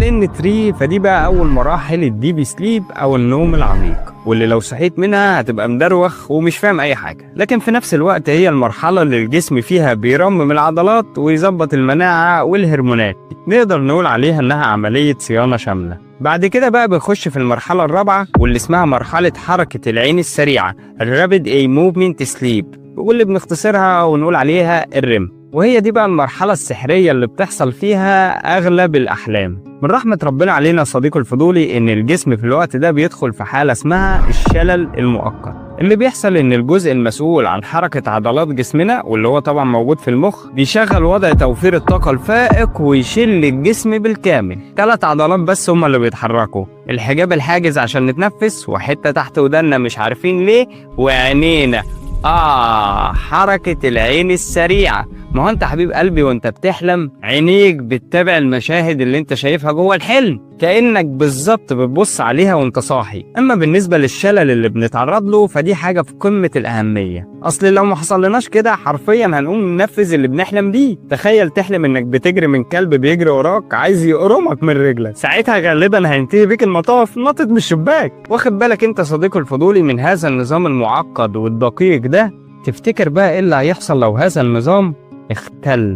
الN3 فدي بقى أول مراحل الديب سليب أو النوم العميق، واللي لو صحيت منها هتبقى مدروخ ومش فاهم أي حاجة، لكن في نفس الوقت هي المرحلة اللي الجسم فيها بيرمم العضلات ويظبط المناعة والهرمونات، نقدر نقول عليها إنها عملية صيانة شاملة. بعد كده بقى بنخش في المرحلة الرابعة واللي اسمها مرحلة حركة العين السريعة الرابيد اي موفمنت سليب، واللي بنختصرها ونقول عليها الريم، وهي دي بقى المرحلة السحرية اللي بتحصل فيها أغلب الأحلام. من رحمة ربنا علينا صديقي الفضولي إن الجسم في الوقت ده بيدخل في حالة اسمها الشلل المؤقت. اللي بيحصل إن الجزء المسؤول عن حركة عضلات جسمنا واللي هو طبعا موجود في المخ بيشغل وضع توفير الطاقة الفائق ويشل الجسم بالكامل. 3 عضلات بس هما اللي بيتحركوا، الحجاب الحاجز عشان نتنفس، وحتة تحت ودنا مش عارفين ليه، وعينينا. حركة العين السريعة. ما هو انت حبيب قلبي وانت بتحلم عينيك بتتابع المشاهد اللي انت شايفها جوه الحلم كأنك بالظبط بتبص عليها وانت صاحي. اما بالنسبة للشلل اللي بنتعرض له فدي حاجة في قمة الأهمية، اصل لو ما حصلناش كده حرفيا هنقوم ننفذ اللي بنحلم بيه. تخيل تحلم انك بتجري من كلب بيجري وراك عايز يقرمك من رجلك، ساعتها غالبا هينتهي بيك المطاف نطت من الشباك. واخد بالك انت صديقي الفضولي من هذا النظام المعقد والدقيق ده؟ تفتكر بقى ايه اللي هيحصل لو هذا النظام اختل؟